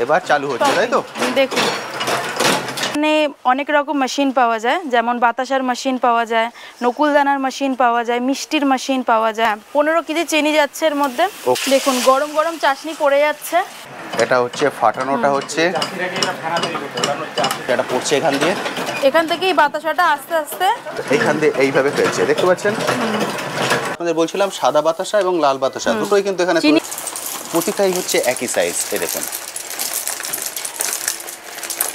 এবার চালু হচ্ছে, তাই তো? দেখুন, এখানে অনেক রকম মেশিন পাওয়া যায়, যেমন বাতাসার মেশিন পাওয়া যায়, নকুলদানার মেশিন পাওয়া যায়, মিষ্টির মেশিন পাওয়া যায়। 15 কেজি চিনি যাচ্ছে এর মধ্যে। দেখুন গরম গরম চাশনি পড়ে যাচ্ছে। এটা হচ্ছে ফাটানোটা হচ্ছে, এটা পড়ছে এখান থেকেই বাতাসাটা আস্তে আস্তে এইখান দিয়ে এইভাবে ফেলছে, দেখতে পাচ্ছেন? আপনাদের বলছিলাম সাদা বাতাসা এবং লাল বাতাসা দুটোই কিন্তু এখানে প্রতিটাই হচ্ছে একই সাইজ। এই দেখুন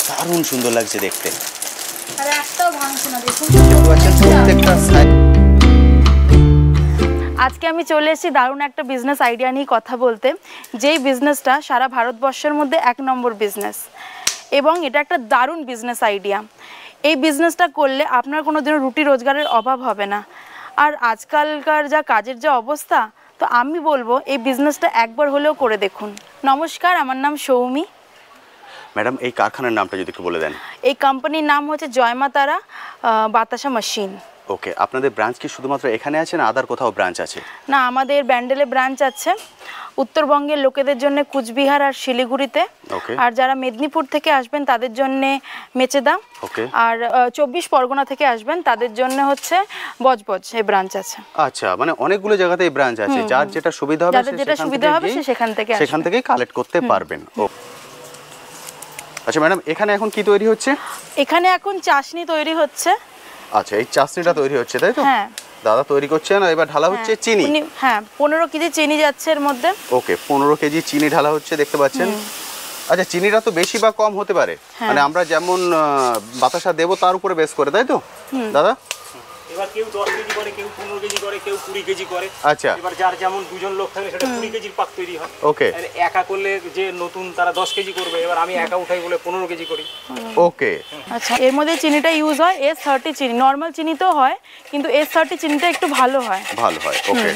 দারুণ সুন্দর লাগছে দেখতে। আজকে আমি চলে এসেছি দারুণ একটা বিজনেস আইডিয়া নিয়ে কথা বলতে, যেই বিজনেসটা সারা ভারতবর্ষের মধ্যে 1 নম্বর বিজনেস, এবং এটা একটা দারুণ বিজনেস আইডিয়া। এই বিজনেসটা করলে আপনার কোনো দিনও রুটি রোজগারের অভাব হবে না। আর আজকালকার যা কাজের যা অবস্থা, তো আমি বলবো এই বিজনেসটা একবার হলেও করে দেখুন। নমস্কার, আমার নাম সৌমি। ম্যাডাম, এই কারখানার নামটা যদি একটু বলে দেন। এই কোম্পানির নাম হচ্ছে জয়মাতারা বাতাসা মেশিন। ওকে, আপনাদের ব্রাঞ্চ কি শুধুমাত্র এখানে আছে না আদার কোথাও ব্রাঞ্চ আছে? না, আমাদের ব্যান্ডেলে ব্রাঞ্চ আছে, উত্তরবঙ্গের লোকেদের জন্য কুচবিহার আর শিলিগুড়িতে, আর যারা মেদিনীপুর থেকে আসবেন তাদের জন্য মেচেদা, আর 24 পরগনা থেকে আসবেন তাদের জন্য হচ্ছে বজবজ এই ব্রাঞ্চ আছে। আচ্ছা, মানে অনেকগুলো জায়গাতে এই ব্রাঞ্চ আছে, যার যেটা সুবিধা হবে সেখান থেকে কালেক্ট করতে পারবেন। আচ্ছা ম্যাডাম, এখানে এখন কি তৈরি হচ্ছে? এখানে এখন চাশনি তৈরি হচ্ছে। আচ্ছা, এই চাশনিটা তৈরি হচ্ছে, তাই তো? হ্যাঁ, দাদা তৈরি করছেন, আর এবার ঢালা হচ্ছে চিনি। হ্যাঁ, 15 কেজি চিনি যাচ্ছে এর মধ্যে। ওকে, 15 কেজি চিনি ঢালা হচ্ছে, দেখতে পাচ্ছেন। আচ্ছা, চিনিটা তো বেশি বা কম হতে পারে, মানে আমরা যেমন বাতাসা দেবো তার উপরে বেস করে, তাই তো দাদা? এবার কেউ 10 কেজি করে, কেউ 15 কেজি করে, কেউ 20 কেজি করে। আচ্ছা, এবার যার যেমন দুজন লোক থাকে সেটা 20 কেজির পাক তৈরি হয়। ওকে, একা করলে যে নতুন তারা 10 কেজি করবে, এবার আমি একা উঠাই বলে 15 কেজি করি। ওকে, আচ্ছা, এর মধ্যে চিনিটা ইউজ হয় S30 চিনি, নরমাল চিনি তো হয়, কিন্তু S30 চিনিটা একটু ভালো হয়। ওকে।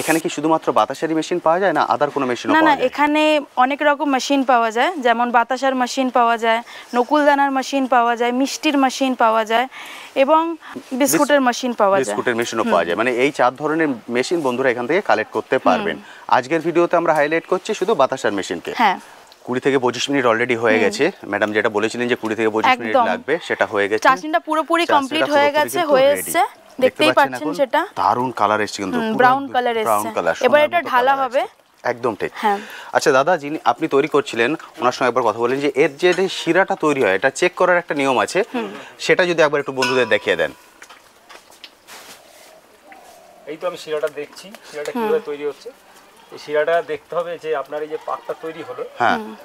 এখানে কি শুধুমাত্র বাতাসারি মেশিন পাওয়া যায় না আদার কোনো মেশিনও পাওয়া যায়? না, এখানে অনেক রকম মেশিন পাওয়া যায়, যেমন বাতাসার মেশিন পাওয়া যায়, নকুলদানার মেশিন পাওয়া যায়, মিষ্টির মেশিন পাওয়া যায়, এবং বিস্কুটের মেশিন পাওয়া যায়। বিস্কুটের মেশিনও পাওয়া যায়, মানে এই 4 ধরনের মেশিন বন্ধুরা এখান থেকে কালেক্ট করতে পারবেন। আজকের ভিডিওতে আমরা হাইলাইট করছি শুধু বাতাসার মেশিনকে। হ্যাঁ, 20 থেকে 25 মিনিট অলরেডি হয়ে গেছে। ম্যাডাম যেটা বলেছিলেন যে 20 থেকে 25 মিনিট লাগবে, সেটা হয়ে গেছে। চাশনিটা পুরোপুরি কমপ্লিট হয়ে গেছে, হয়েছে, দেখতেই পাচ্ছেন সেটা দারুণ কালার এসেছে, কিন্তু ব্রাউন কালার এসেছে। এবার এটা ঢালা হবে। একদম ঠিক। আচ্ছা দাদা, যিনি আপনি তৈরি করছিলেন ওনার সঙ্গে একবার কথা বলেন যে এর যে শিরাটা তৈরি হয় এটা চেক করার একটা নিয়ম আছে, সেটা যদি একবার একটু বন্ধুদের দেখিয়ে দেন। এই তো আমি শিরাটা দেখছি, শিরাটা কিভাবে তৈরি হচ্ছে। এই শিরাটা দেখতে হবে যে আপনার এই যে পাকটা তৈরি হলো,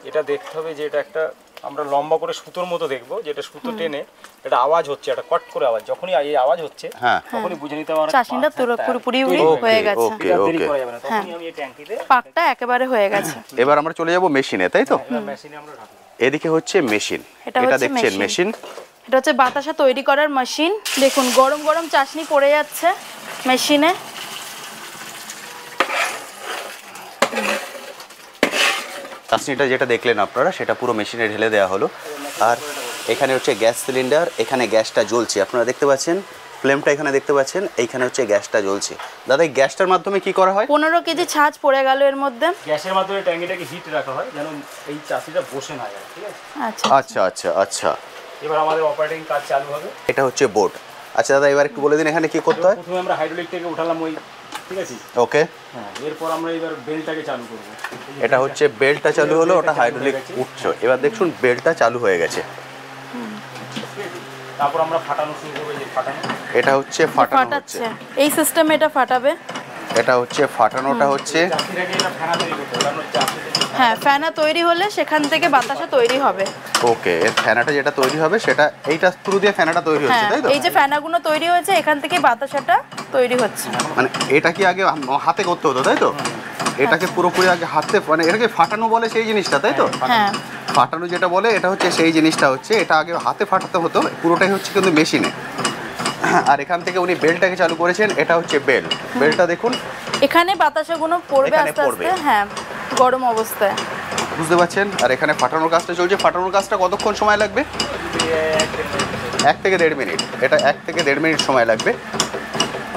এটা দেখতে হবে যে এটা একটা আমরা লম্বা করে সুতোর মতো দেখবো, যেটা সুতো টেনে এটা আওয়াজ হচ্ছে, এটা কট করে আওয়াজ, যখনই এই আওয়াজ হচ্ছে তখনই বুঝে নিতে হবে চাশনিটা পুরোপুরি হয়ে গেছে। দেরি করা যাবে না, তখনই আমি এই ট্যাঙ্কিতে পাকটা একেবারে হয়ে গেছে। এবার আমরা চলে যাব মেশিনে, তাই তো? মেশিনে আমরা রাখবো। এদিকে হচ্ছে মেশিন, এটা দেখছেন মেশিন, এটা হচ্ছে বাতাসা তৈরি করার মেশিন। দেখুন গরম গরম চাশনি পড়ে যাচ্ছে মেশিনে। চাশনিটা যেটা দেখলেন আপনারা সেটা পুরো মেশিনে ঢেলে দেওয়া হলো, আর এখানে হচ্ছে গ্যাস সিলিন্ডার, এখানে গ্যাসটা জ্বলছে, আপনারা দেখতে পাচ্ছেন ফ্লেমটা এখানে দেখতে পাচ্ছেন, এইখানে হচ্ছে গ্যাসটা জ্বলছে। দাদা, এই গ্যাসটার মাধ্যমে কি করা হয়? 15 কেজি ছাঁচ পড়ে গেল এর মধ্যে। গ্যাসের মাধ্যমে ট্যাঙ্কিটাকে হিট রাখা হয় যেন এই চাশনিটা বসে না যায়, ঠিক আছে? আচ্ছা আচ্ছা আচ্ছা। এবার আমাদের অপারেটিং কাজ চালু হবে। এটা হচ্ছে বোর্ড। আচ্ছা দাদা, এবার একটু বলে দিন এখানে কি করতে হয়। প্রথমে আমরা হাইড্রোলিক থেকে উঠালাম ওই, ঠিক আছে? ওকে, হ্যাঁ, এরপর আমরা এবার বেল্টটাকে চালু করব। এটা হচ্ছে বেল্টটা চালু হলো, ওটা হাইড্রোলিক উঠছে। এবার দেখুন বেল্টটা চালু হয়ে গেছে। তারপর আমরা ফাটানো শুরু করব। যে ফাটানো, এটা হচ্ছে ফাটানো হচ্ছে, এই সিস্টেমে এটা ফাটাবে। এটা হচ্ছে ফাটানোটা হচ্ছে, হ্যাঁ, ফেনা তৈরি হলে সেখান থেকে বাতাসা তৈরি হবে। ওকে, এর ফেনাটা যেটা তৈরি হবে সেটা এইটা থ্রু দিয়ে ফেনাটা তৈরি হচ্ছে, তাই তো? এই যে ফেনাগুলো তৈরি হয়েছে এখান থেকে বাতাসাটা তৈরি হচ্ছে। মানে এটা কি আগে হাতে করতে হতো, তাই তো? এটাকে পুরোপুরি আগে হাতে, মানে এটাকে ফাটানো বলে সেই জিনিসটা, তাই তো? হ্যাঁ, ফাটানো যেটা বলে এটা হচ্ছে সেই জিনিসটা, হচ্ছে এটা আগে হাতে ফাটাতে হতো, পুরোটাই হচ্ছে কিন্তু মেশিনে। আর এখান থেকে উনি বেলটাকে চালু করেছেন, এটা হচ্ছে বেল। বেলটা দেখুন, এখানে বাতাসাগুলো পড়বে আস্তে আস্তে, হ্যাঁ, গরম অবস্থায়, বুঝতে পারছেন? আর এখানে ফাটানোর কাজটা চলছে। ফাটানোর কাজটা কতক্ষণ সময় লাগবে? 1 থেকে 1.5 মিনিট। এটা 1 থেকে 1.5 মিনিট সময় লাগবে।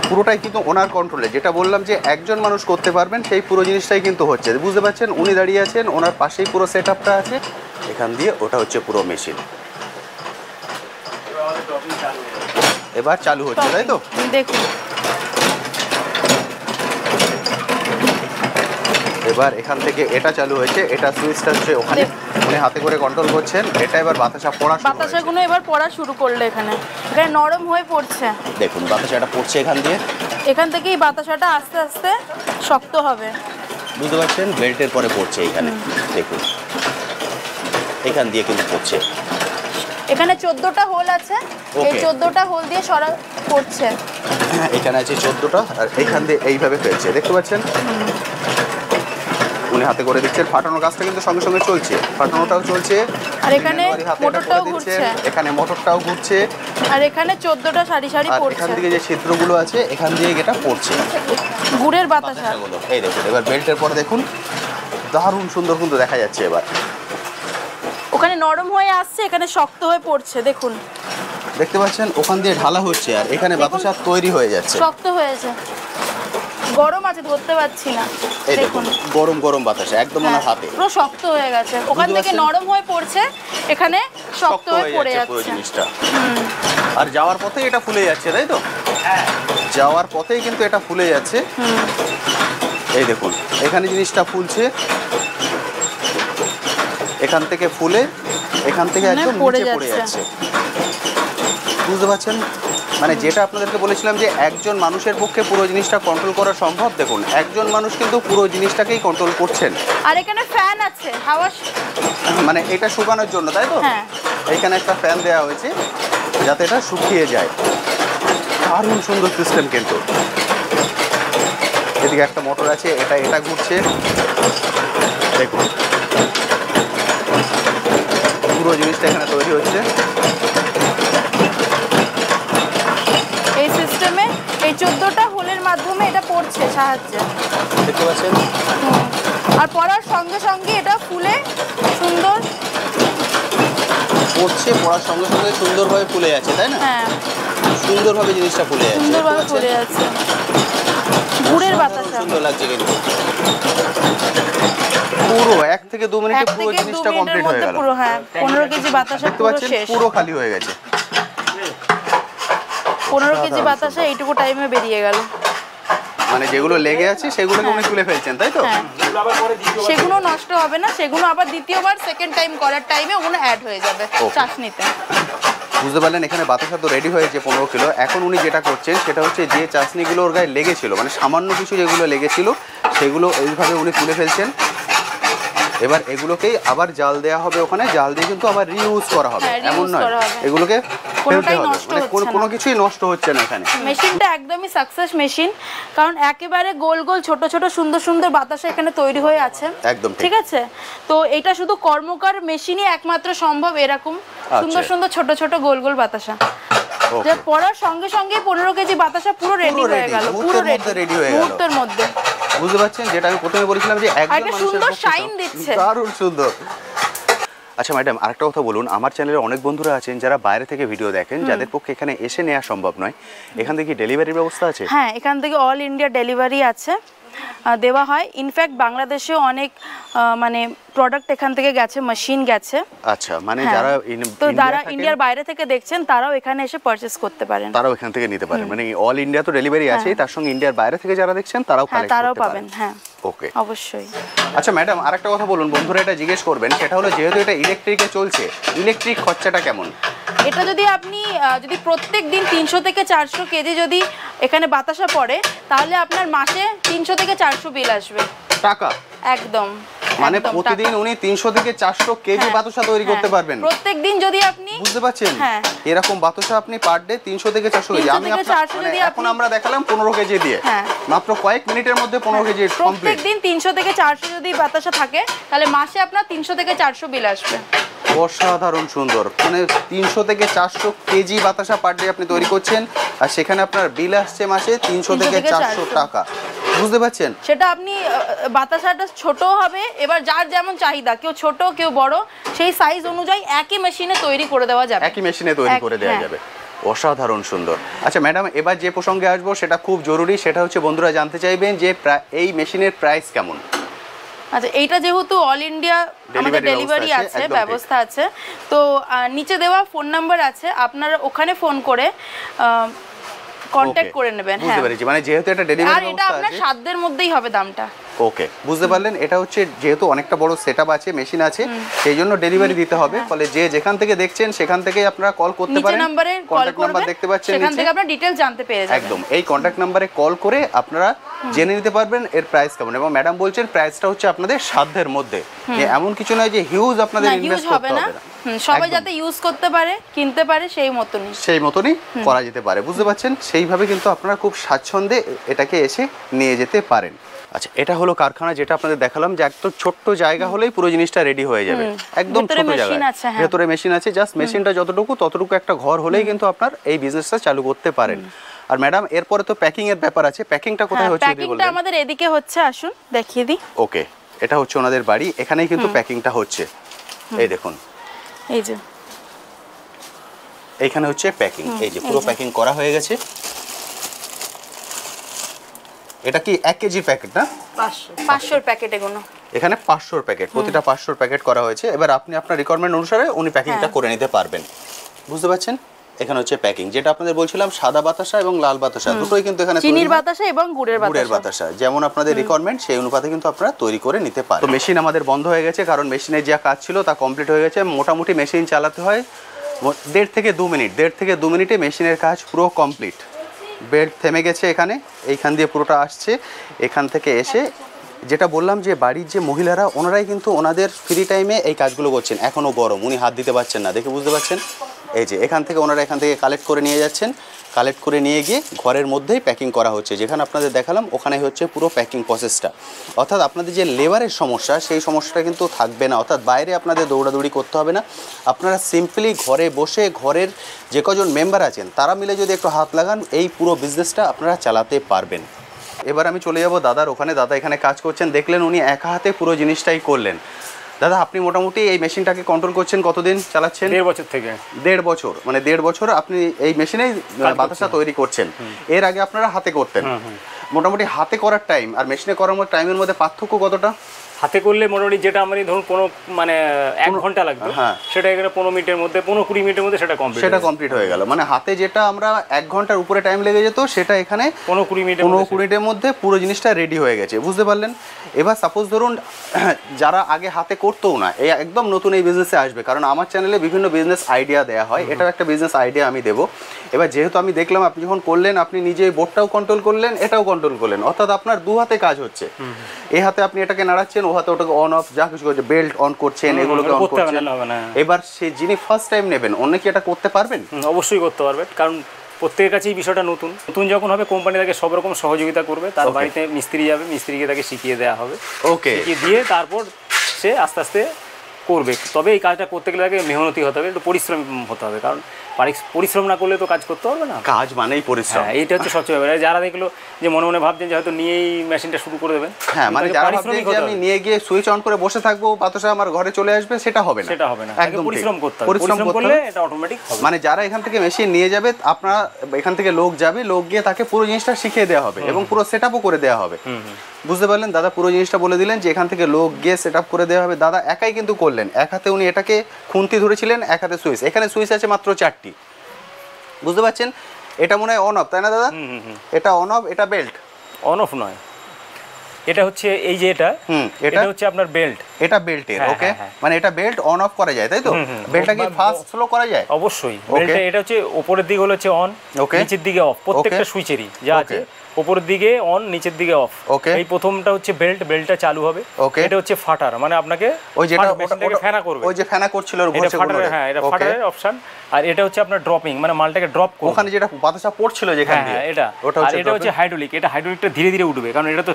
পুরোটাই কিন্তু ওনার কন্ট্রোলে, যেটা বললাম যে একজন মানুষ করতে পারবেন সেই পুরো জিনিসটাই কিন্তু হচ্ছে। বুঝতে পারছেন, উনি দাঁড়িয়ে আছেন, ওনার পাশেই পুরো সেট আপটা আছে, এখান দিয়ে ওটা হচ্ছে পুরো মেশিন। এবার চালু হচ্ছে, তাই তো? দেখুন এবার এখান থেকে এটা চালু হয়েছে, এটা সুইচটা হচ্ছে ওখানে উনি হাতে করে কন্ট্রোল করছেন। এটা এবার বাতাসা পড়া শুরু হয়েছে। বাতাসাগুলো এবার পড়া শুরু করলো, এখানে এখানে নরম হয়ে পড়ছে। দেখুন বাতাসাটা পড়ছে এখান দিয়ে, এখান থেকেই বাতাসাটা আস্তে আস্তে শক্ত হবে। বুঝতে পারছেন, বেল্টের পরে পড়ছে এইখানে, দেখুন এখান দিয়ে কিন্তু পড়ছে। এখানে 14টা হোল আছে, এই 14টা হোল দিয়ে সরা পড়ছে। এখানে আছে 14টা, আর এইখান দিয়ে এইভাবে ফেলছে, দেখতে পাচ্ছেন উনি হাতে করে দিচ্ছেন। ফাটানোর কাজটা কিন্তু সঙ্গে সঙ্গে চলছে, ফাটানোটাও চলছে, আর এখানে মোটরটাও ঘুরছে, এখানে মোটরটাও ঘুরছে, আর এখানে 14টা সারি সারি আর পড়ছে। এখান থেকে যে ছিদ্রগুলো আছে এখান দিয়ে এটা পড়ছে গুড়ের বাতাসা। এই দেখুন এবার বেল্টের পরে দেখুন দারুণ সুন্দর কিন্তু দেখা যাচ্ছে। এবার ওখানে নরম হয়ে আসছে, এখানে শক্ত হয়ে পড়ছে, দেখুন দেখতে পাচ্ছেন ওখান দিয়ে ঢালা হচ্ছে, আর এখানে বাতাসা তৈরি হয়ে যাচ্ছে। শক্ত হয়েছে, গরম আছে, ধরতে পারছি না। এই দেখুন গরম গরম বাতাসা একদম ওনার হাতে, পুরো শক্ত হয়ে গেছে। ওখান থেকে নরম হয়ে পড়ছে, এখানে শক্ত হয়ে পড়ে পুরো যাচ্ছে জিনিসটা। আর যাওয়ার পথে এটা ফুলে যাচ্ছে, তাই তো? হ্যাঁ, যাওয়ার পথেই কিন্তু এটা ফুলে যাচ্ছে। এই দেখুন এখানে জিনিসটা ফুলছে, এখান থেকে ফুলে এখান থেকে একদম নিচে পড়ে যাচ্ছে। বুঝতে পারছেন, মানে যেটা আপনাদেরকে বলেছিলাম যে একজন মানুষের পক্ষে পুরো জিনিসটা কন্ট্রোল করা সম্ভব, দেখুন একজন মানুষ কিন্তু পুরো জিনিসটাকেই কন্ট্রোল করছেন। আর এখানে ফ্যান আছে, হাওয়া, মানে এটা শুকানোর জন্য, তাই তো? হ্যাঁ, এখানে একটা ফ্যান দেওয়া হয়েছে যাতে এটা শুকিয়ে যায়। দারুণ সুন্দর সিস্টেম কিন্তু। এদিকে একটা মোটর আছে, এটা ঘুরছে, দেখুন পুরো জিনিসটা এখানে তৈরি হচ্ছে। এই সিস্টেমে এই 14টা হোলের মাধ্যমে এটা পড়ছে সাহায্যে, দেখতে পাচ্ছেন। আর পড়ার সঙ্গে সঙ্গে এটা ফুলে সুন্দর পড়ছে, পড়ার সঙ্গে সঙ্গে সুন্দরভাবে ফুলে যাচ্ছে, তাই না? হ্যাঁ, সুন্দরভাবে জিনিসটা ফুলে যাচ্ছে, সুন্দরভাবে ফুলে যাচ্ছে। গুড়ের বাতাসা সুন্দর লাগছে কিন্তু। পুরো 1 থেকে 2 মিনিটে পুরো জিনিসটা কমপ্লিট হয়ে গেল। পুরো, হ্যাঁ, 15 কেজি বাতাসা দেখতে পুরো পাচ্ছেন শেষ। পুরো খালি হয়ে গেছে। 15 কেজি বাতাসা এইটুকু টাইমে বেরিয়ে গেল। মানে যেগুলো লেগে আছে সেগুলোকে উনি তুলে ফেলছেন, তাই তো? হ্যাঁ, সেগুলো নষ্ট হবে না, সেগুলো আবার দ্বিতীয়বার সেকেন্ড টাইম করার টাইমে ওগুলো অ্যাড হয়ে যাবে চাশনিতে। বুঝতে পারলেন, এখানে বাতাসা তো রেডি হয়েছে 15 কিলো। এখন উনি যেটা করছেন সেটা হচ্ছে যে চাশনিগুলোর গায়ে লেগেছিল, মানে সামান্য কিছু যেগুলো লেগেছিল সেগুলো এইভাবে উনি তুলে ফেলছেন। এবার এগুলোকেই আবার জাল দেওয়া হবে, ওখানে জাল দিয়ে কিন্তু আবার রিইউজ করা হবে, এমন নয় এগুলোকে ফেলতে হবে, মানে কোনো কিছুই নষ্ট হচ্ছে না এখানে। মেশিনটা একদমই সাকসেস মেশিন, কারণ একেবারে গোল গোল ছোট ছোট সুন্দর সুন্দর বাতাসা এখানে তৈরি হয়ে আছে। একদম ঠিক আছে, তো এটা শুধু কর্মকার মেশিনই একমাত্র সম্ভব এরকম সুন্দর সুন্দর ছোট ছোট গোল গোল বাতাসা। যে পড়ার সঙ্গে সঙ্গে 15 কেজি বাতাসা পুরো রেডি হয়ে গেল, পুরো রেডি হয়ে গেল মুহূর্তের মধ্যে। বুঝতে পারছেন, যেটা আমি প্রথমে বলেছিলাম যে একদম সুন্দর শাইন দিচ্ছে, দারুণ সুন্দর। আচ্ছা ম্যাডাম, আরেকটা কথা বলুন, আমার চ্যানেলে অনেক বন্ধুরা আছেন যারা বাইরে থেকে ভিডিও দেখেন, যাদের পক্ষে এখানে এসে নেওয়া সম্ভব নয়, এখান থেকে ডেলিভারির ব্যবস্থা আছে? হ্যাঁ, এখান থেকে অল ইন্ডিয়া ডেলিভারি আছে, দেওয়া হয়। ইনফ্যাক্ট বাংলাদেশেও অনেক মানে প্রোডাক্ট এখান থেকে গেছে, মেশিন গেছে। আচ্ছা, মানে যারা তো যারা ইন্ডিয়ার বাইরে থেকে দেখছেন তারাও এখানে এসে পারচেজ করতে পারেন, তারাও এখান থেকে নিতে পারেন। মানে অল ইন্ডিয়া তো ডেলিভারি আছে, তার সঙ্গে ইন্ডিয়ার বাইরে থেকে যারা দেখছেন তারাও কালেক্ট করতে পারেন। পাবেন। হ্যাঁ, ওকে, অবশ্যই। আচ্ছা ম্যাডাম, আরেকটা কথা বলুন, বন্ধুরা এটা জিজ্ঞেস করবেন, সেটা হলো যেহেতু এটা ইলেকট্রিকে চলছে, ইলেকট্রিক খরচাটা কেমন? এটা যদি আপনি যদি প্রত্যেক দিন 300 থেকে 400 কেজি যদি এখানে বাতাসা পড়ে, তাহলে আপনার মাসে 300 থেকে 400 বিল আসবে টাকা। একদম, মানে প্রতিদিন উনি 300 থেকে 400 কেজি বাতাসা তৈরি করতে পারবেন প্রত্যেক দিন যদি আপনি, বুঝতে পারছেন? এরকম বাতাসা আপনি পার ডে 300 থেকে 400 কেজি। আমি এখন আমরা দেখালাম 15 কেজি দিয়ে, মাত্র কয়েক মিনিটের মধ্যে 15 কেজি কমপ্লিট। প্রত্যেক দিন 300 থেকে 400 যদি বাতাসা থাকে, তাহলে মাসে আপনার 300 থেকে 400 বিল আসবে। অসাধারণ সুন্দর, মানে 300 থেকে 400 কেজি বাতাসা পার ডে আপনি তৈরি করছেন, আর সেখানে আপনার বিল আসছে মাসে 300 থেকে 400 টাকা। বুঝতে পারছেন? সেটা আপনি বাতাসাটা ছোট হবে, এবার যার যেমন চাহিদা, কেউ ছোট কেউ বড়, সেই সাইজ অনুযায়ী একই মেশিনে তৈরি করে দেওয়া যাবে, একই মেশিনে তৈরি করে দেওয়া যাবে। অসাধারণ সুন্দর। আচ্ছা ম্যাডাম, এবার যে প্রসঙ্গে আসবো সেটা খুব জরুরি, সেটা হচ্ছে বন্ধুরা জানতে চাইবেন যে এই মেশিনের প্রাইস কেমন। আচ্ছা, এইটা যেহেতু অল ইন্ডিয়া আমাদের ডেলিভারি আছে, ব্যবস্থা আছে, তো নিচে দেওয়া ফোন নাম্বার আছে, আপনারা ওখানে ফোন করে কন্ট্যাক্ট করে নেবেন। বুঝতে পেরেছি, মানে যেহেতু এটা ডেলিভারি আর এটা আপনার সাধ্যের মধ্যেই হবে দামটা। ওকে, বুঝতে পারলেন। এটা হচ্ছে যেহেতু অনেকটা বড় সেটআপ আছে, মেশিন আছে, সেই জন্য ডেলিভারি দিতে হবে। ফলে যে যেখান থেকে দেখছেন সেখান থেকেই আপনারা কল করতে পারেন। নিচে নম্বরে কল করবেন, দেখতে পাচ্ছেন, সেখান থেকে আপনারা ডিটেইলস জানতে পেরে যাবেন। একদম এই কন্টাক্ট নম্বরে কল করে আপনারা জেনে নিতে পারবেন এর প্রাইস কেমন। এবং ম্যাডাম বলছেন প্রাইসটা হচ্ছে আপনাদের সাধ্যের মধ্যে, এমন কিছু নয় যে হিউজ আপনাদের ইনভেস্ট করতে হবে না। সবাই যাতে ইউজ করতে পারে, কিনতে পারে, সেই মতনই করা যেতে পারে। বুঝতে পারছেন, সেইভাবে কিন্তু আপনারা খুব স্বাচ্ছন্দ্যে এটাকে এসে নিয়ে যেতে পারেন। আচ্ছা, এটা হলো কারখানা, যেটা আপনাদের দেখালাম যে একদম ছোট্ট জায়গা হলেই পুরো জিনিসটা রেডি হয়ে যাবে। একদম ছোট জায়গা, ভেতরে মেশিন আছে, জাস্ট মেশিনটা ততটুকু একটা ঘর হলেই কিন্তু আপনার এই বিজনেসটা চালু করতে পারেন। আর ম্যাডাম এরপরে তো প্যাকিং এর ব্যাপার আছে, প্যাকিংটা কোথায় হচ্ছে যদি বলেন? প্যাকিংটা আমাদের এদিকে হচ্ছে, আসুন দেখিয়ে দিই। ওকে, এটা হচ্ছে ওনাদের বাড়ি, এখানেই কিন্তু প্যাকিংটা হচ্ছে। এই দেখুন, এই যে এইখানে হচ্ছে প্যাকিং, এই যে পুরো প্যাকিং করা হয়ে গেছে। এটা কি 1 কেজির প্যাকেট না? 500 প্যাকেট এগুলো। এখানে 500 প্যাকেট, প্রতিটা 500 প্যাকেট করা হয়েছে। এবার আপনি আপনার রিকোয়ারমেন্ট অনুসারে উনি প্যাকিংটা করে নিতে পারবেন। বুঝতে পারছেন, এখানে হচ্ছে প্যাকিং, যেটা আপনাদের বলছিলাম সাদা বাতাসা এবং লাল বাতাসা দুটোই কিন্তু এখানে চিনির বাতাসা এবং গুড়ের বাতাসা, যেমন আপনাদের রিকোয়ারমেন্ট সেই অনুপাতে কিন্তু আপনারা তৈরি করে নিতে পারেন। তো মেশিন আমাদের বন্ধ হয়ে গেছে, কারণ মেশিনের যা কাজ ছিল তা কমপ্লিট হয়ে গেছে। মোটামুটি মেশিন চালাতে হয় 1.5 থেকে 2 মিনিট, 1.5 থেকে 2 মিনিটে মেশিনের কাজ পুরো কমপ্লিট। বেল্ট থেমে গেছে এখানে, এইখান দিয়ে পুরোটা আসছে। এখান থেকে এসে যেটা বললাম যে বাড়ির যে মহিলারা ওনারাই কিন্তু ওনাদের ফ্রি টাইমে এই কাজগুলো করছেন। এখনও গরম, উনি হাত দিতে পারছেন না, দেখে বুঝতে পারছেন। এই যে এখান থেকে ওনারা এখান থেকে কালেক্ট করে নিয়ে যাচ্ছেন, কালেক্ট করে নিয়ে গিয়ে ঘরের মধ্যেই প্যাকিং করা হচ্ছে। যেখানে আপনাদের দেখালাম ওখানে হচ্ছে পুরো প্যাকিং প্রসেসটা। অর্থাৎ আপনাদের যে লেবারের সমস্যা, সেই সমস্যাটা কিন্তু থাকবে না। অর্থাৎ বাইরে আপনাদের দৌড়াদৌড়ি করতে হবে না, আপনারা সিম্পলি ঘরে বসে ঘরের যে কজন মেম্বার আছেন তারা মিলে যদি একটু হাত লাগান, এই পুরো বিজনেসটা আপনারা চালাতে পারবেন। এবার আমি চলে যাব দাদার ওখানে। দাদা এখানে কাজ করছেন, দেখলেন উনি একা হাতে পুরো জিনিসটাই করলেন। দাদা, আপনি মোটামুটি এই মেশিনটাকে কন্ট্রোল করছেন কতদিন চালাচ্ছেন? 1.5 বছর থেকে। 1.5 বছর, মানে 1.5 বছর আপনি এই মেশিনেই বাতাসা তৈরি করছেন। এর আগে আপনারা হাতে করতেন। মোটামুটি হাতে করার টাইম আর মেশিনে করার টাইমের মধ্যে পার্থক্য কতটা? হাতে করলে মোটামুটি যেটা আমার ধরুন কোনো মানে 1 ঘন্টা লাগবে, সেটা এখানে 15 মিনিটের মধ্যে, 15-20 মিনিটের মধ্যে সেটা কমপ্লিট হয়ে গেল। মানে হাতে যেটা আমরা 1 ঘন্টার উপরে টাইম লেগে যেত, সেটা এখানে 15-20 মিনিটের মধ্যে পুরো জিনিসটা রেডি হয়ে গেছে। বুঝতে পারলেন? এবার সাপোজ ধরুন যারা আগে হাতে করতেও না, এই একদম নতুন এই বিজনেসে আসবে, কারণ আমার চ্যানেলে বিভিন্ন বিজনেস আইডিয়া দেওয়া হয়, এটাও একটা বিজনেস আইডিয়া আমি দেবো। এবার যেহেতু আমি দেখলাম আপনি যখন করলেন, আপনি নিজে বোর্ডটাও কন্ট্রোল করলেন, এটাও কন্ট্রোল করলেন, অর্থাৎ আপনার 2 হাতে কাজ হচ্ছে। এই হাতে আপনি এটাকে নাড়াচ্ছেন, ও হাতে ওটাকে অন অফ যা কিছু করছে, বেল্ট অন করছেন, এগুলোকে অন করছেন। এবার সে যিনি ফার্স্ট টাইম নেবেন, অন্য কি এটা করতে পারবেন? অবশ্যই করতে পারবেন, কারণ প্রত্যেকের কাছেই বিষয়টা নতুন যখন হবে, কোম্পানি তাকে সব রকম সহযোগিতা করবে। তার বাড়িতে মিস্ত্রি যাবে, মিস্ত্রিকে তাকে শিখিয়ে দেওয়া হবে। ওকে, শিখিয়ে দিয়ে তারপর সে আস্তে আস্তে করবে। তবে এই কাজটা করতে গেলে তাকে মেহনতি হতে হবে, একটু পরিশ্রম হতে হবে, কারণ পরিশ্রম না করলে তো কাজ করতে পারবে না। কাজ মানেই পরিশ্রম, এইটা হচ্ছে সবচেয়ে ব্যাপার। যারা দেখলো যে মনে মনে ভাবছেন যে হয়তো নিয়েই মেশিনটা শুরু করে দেবেন, হ্যাঁ, মানে যারা ভাবছেন যে আমি নিয়ে গিয়ে সুইচ অন করে বসে থাকবো, বাতাসা আমার ঘরে চলে আসবে, সেটা হবে না। একদম পরিশ্রম করতে হবে, পরিশ্রম করলে এটা অটোমেটিক হবে। মানে যারা এখান থেকে মেশিন নিয়ে যাবে, আপনারা এখান থেকে লোক যাবে, লোক গিয়ে তাকে পুরো জিনিসটা শিখিয়ে দেওয়া হবে এবং পুরো সেটআপও করে দেওয়া হবে। বুঝতে পারলেন? দাদা পুরো জিনিসটা বলে দিলেন যে এখান থেকে লোক গিয়ে সেটআপ করে দেওয়া হবে। দাদা একাই কিন্তু করলেন, এক হাতে উনি এটাকে খুন্তি ধরেছিলেন, এক হাতে সুইচ। এখানে সুইচ আছে মাত্র 4টি। বুঝতে পারছেন? এটা মনে হয় অন অফ, তাই না দাদা? এটা অন অফ, এটা বেল্ট। অন অফ নয়, এটা হচ্ছে এই যে এটা হচ্ছে আপনার বেল্ট, এটা বেল্টের। ওকে, মানে এটা বেল্ট অন অফ করা যায়, তাই তো? বেল্টটা কি ফাস্ট স্লো করা যায়? অবশ্যই। বেল্টটা এটা হচ্ছে উপরের দিকে হচ্ছে অন, নিচের দিকে অফ, প্রত্যেকটা সুইচেরই যা আছে উপরের দিকে অন, নিচের দিকে অফ। এই প্রথমটা হচ্ছে বেল্টটা চালু হবে। এটা হচ্ছে ফাটার, মানে আপনাকে ওই যেটা ফেনা করবে, ওই যে ফেনা করছিল ঘষে ফাটার, হ্যাঁ এটা ফাটারের অপশন। আর এটা হচ্ছে আপনার ড্রপিং, মানে মালটাকে ড্রপ করবে, ওখানে যেটা বাতাসা পড়ছিল যেখানে দিয়ে, এটা। আর এটা হচ্ছে হাইড্রোলিক, এটা হাইড্রোলিকটা ধীরে ধীরে উঠবে, কারণ এটা তো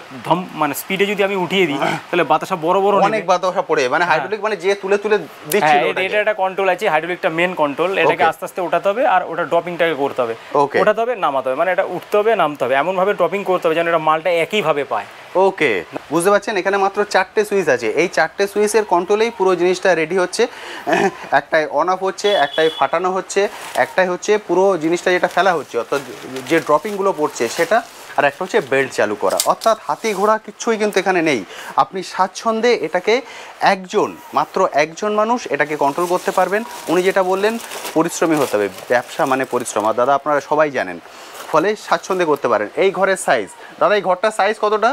মানে স্পিডে যদি আমি উঠিয়ে দিই তাহলে বাতাসা বড় অনেক বাতাসা পড়ে, মানে হাইড্রোলিক মানে যে তুলে তুলে দিচ্ছিল। এটা একটা কন্ট্রোল আছে, হাইড্রোলিকটা মেন কন্ট্রোল। এটাকে আস্তে আস্তে ওঠাতে হবে, আর ওটা ড্রপিংটাকে করতে হবে, ওঠাতে হবে, নামাতে হবে, মানে এটা উঠতে হবে, নামতে হবে, এমন ভাবে ড্রপিং করতে হবে যেন এটা মালটা একই ভাবে পায়। ওকে, বুঝতে পারছেন এখানে মাত্র 4টে সুইচ আছে। এই 4টে সুইচের কন্ট্রোলেই পুরো জিনিসটা রেডি হচ্ছে। একটাই অন অফ হচ্ছে, একটাই ফাটানো হচ্ছে, একটাই হচ্ছে পুরো জিনিসটা যেটা ফেলা হচ্ছে অর্থাৎ যে ড্রপিংগুলো পড়ছে সেটা, আর একটা হচ্ছে বেল্ট চালু করা। অর্থাৎ হাতি ঘোড়া কিচ্ছুই কিন্তু এখানে নেই। আপনি স্বাচ্ছন্দ্যে এটাকে মাত্র একজন মানুষ এটাকে কন্ট্রোল করতে পারবেন। উনি যেটা বললেন পরিশ্রমী হতে হবে, ব্যবসা মানে পরিশ্রম, আর দাদা আপনারা সবাই জানেন, ফলে স্বাচ্ছন্দ্যে করতে পারেন। এই ঘরের সাইজ, দাদা এই ঘরটার সাইজ কতটা?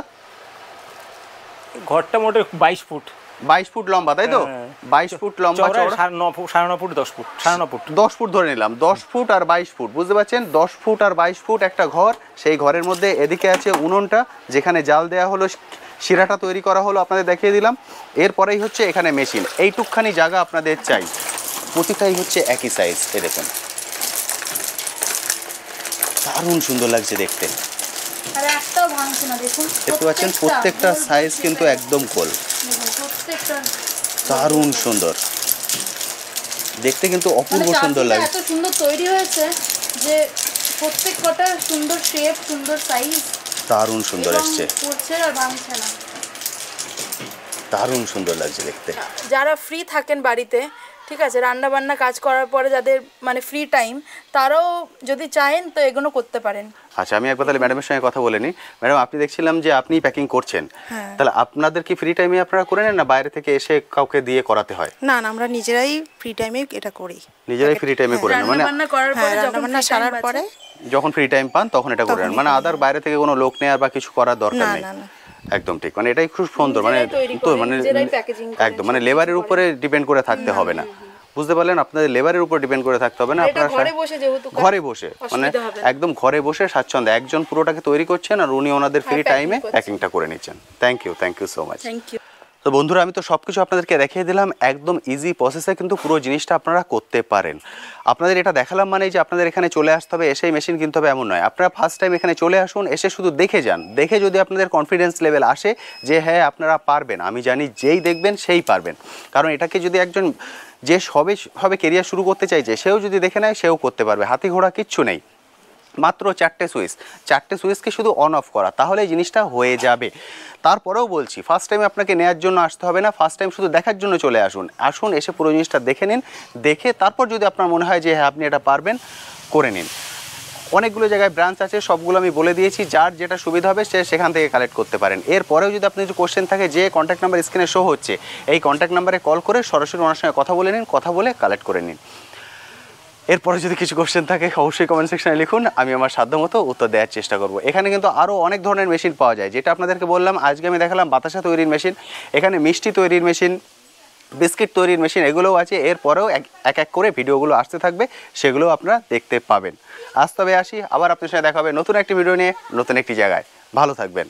ঘরটা মোটে 22 ফুট, 22 ফুট লম্বা, তাই তো? 22 ফুট লম্বা, চওড়া 9 foot, 9.5 foot, 10 foot, 9.5 foot, 10 foot ধরে নিলাম। 10 ফুট আর 22 ফুট, বুঝতে পারছেন? 10 ফুট আর 22 ফুট একটা ঘর। সেই ঘরের মধ্যে এদিকে আছে উনুনটা, যেখানে জাল দেওয়া হলো, শিরাটা তৈরি করা হলো, আপনাদের দেখিয়ে দিলাম। এরপরেই হচ্ছে এখানে মেশিন। এইটুকখানি জায়গা আপনাদের চাই, প্রতিটাই হচ্ছে একই সাইজ। এই দেখুন, দারুণ সুন্দর লাগছে দেখতে। আর একটাও ভাঙছে না, দেখুন দেখতে পাচ্ছেন প্রত্যেকটা সাইজ কিন্তু একদম গোল, প্রত্যেকটা দারুণ সুন্দর দেখতে, কিন্তু অপূর্ব সুন্দর লাগে। এত সুন্দর তৈরি হয়েছে যে প্রত্যেক কটা সুন্দর শেপ, সুন্দর সাইজ, দারুণ সুন্দর এসছে, পড়ছে আর ভাঙছে না, দারুণ সুন্দর লাগছে দেখতে। যারা ফ্রি থাকেন বাড়িতে, ঠিক আছে, রান্না বান্না কাজ করার পরে যাদের মানে ফ্রি টাইম, তারাও যদি চাহেন তো এগুলো করতে পারেন। আচ্ছা, আমি একবার তাহলে ম্যাডামের সঙ্গে কথা বলে নিই। ম্যাডাম, আপনি দেখছিলাম যে আপনি প্যাকিং করছেন, তাহলে আপনাদের কি ফ্রি টাইমে আপনারা করে নেন না বাইরে থেকে এসে কাউকে দিয়ে করাতে হয়? না না, আমরা নিজেরাই ফ্রি টাইমে এটা করি, নিজেরাই ফ্রি টাইমে করে নেন, মানে রান্না করার পরে রান্না বান্না সারার পরে যখন ফ্রি টাইম পান তখন এটা করে নেন, মানে আদার বাইরে থেকে কোনো লোক নেওয়ার বা কিছু করার দরকার না নেই। না না, একদম ঠিক, মানে এটাই খুব সুন্দর, মানে তো মানে একদম মানে লেবারের উপরে ডিপেন্ড করে থাকতে হবে না, বুঝতে পারলেন? আপনাদের লেবারের উপর ডিপেন্ড করে থাকতে হবে না, আপনারা ঘরে বসে মানে একদম ঘরে বসে স্বাচ্ছন্দ্যে একজন পুরোটাকে তৈরি করছেন, আর উনি ওনাদের ফ্রি টাইমে প্যাকিংটা করে নিচ্ছেন। Thank you so much. তো বন্ধুরা, আমি তো সব কিছু আপনাদেরকে দেখিয়ে দিলাম, একদম ইজি প্রসেসে কিন্তু পুরো জিনিসটা আপনারা করতে পারেন। আপনাদের এটা দেখালাম মানে যে আপনাদের এখানে চলে আসতে হবে, এসেই মেশিন কিনতে হবে এমন নয়। আপনারা ফার্স্ট টাইম এখানে চলে আসুন, এসে শুধু দেখে যান। দেখে যদি আপনাদের কনফিডেন্স লেভেল আসে যে হ্যাঁ আপনারা পারবেন, আমি জানি যেই দেখবেন সেই পারবেন, কারণ এটাকে যদি একজন যে সবে কেরিয়ার শুরু করতে চাইছে সেও যদি দেখে নেয় সেও করতে পারবে। হাতি ঘোড়া কিচ্ছু নেই, মাত্র 4টে সুইচকে শুধু অন অফ করা, তাহলে এই জিনিসটা হয়ে যাবে। তারপরেও বলছি, ফার্স্ট টাইম আপনাকে নেওয়ার জন্য আসতে হবে না, ফার্স্ট টাইম শুধু দেখার জন্য চলে আসুন, এসে পুরো জিনিসটা দেখে নিন, দেখে তারপর যদি আপনার মনে হয় যে হ্যাঁ আপনি এটা পারবেন, করে নিন। অনেকগুলো জায়গায় ব্রাঞ্চ আছে, সবগুলো আমি বলে দিয়েছি, যার যেটা সুবিধা হবে সে সেখান থেকে কালেক্ট করতে পারেন। এরপরেও যদি আপনার কিছু কোশ্চেন থাকে, যে কন্ট্যাক্ট নাম্বার স্ক্রিনে শো হচ্ছে, এই কন্ট্যাক্ট নাম্বারে কল করে সরাসরি ওনার সঙ্গে কথা বলে নিন, কথা বলে কালেক্ট করে নিন। এরপরে যদি কিছু কোশ্চেন থাকে অবশ্যই কমেন্ট সেকশনে লিখুন, আমি আমার সাধ্যমতো উত্তর দেওয়ার চেষ্টা করব। এখানে কিন্তু আরও অনেক ধরনের মেশিন পাওয়া যায়, যেটা আপনাদেরকে বললাম। আজকে আমি দেখালাম বাতাসা তৈরির মেশিন, এখানে মিষ্টি তৈরির মেশিন, বিস্কিট তৈরির মেশিন, এগুলোও আছে। এরপরেও এক এক করে ভিডিওগুলো আসতে থাকবে, সেগুলো আপনারা দেখতে পাবেন। আজ তবে আসি, আবার আপনার সাথে দেখা হবে নতুন একটি ভিডিও নিয়ে, নতুন একটি জায়গায়। ভালো থাকবেন।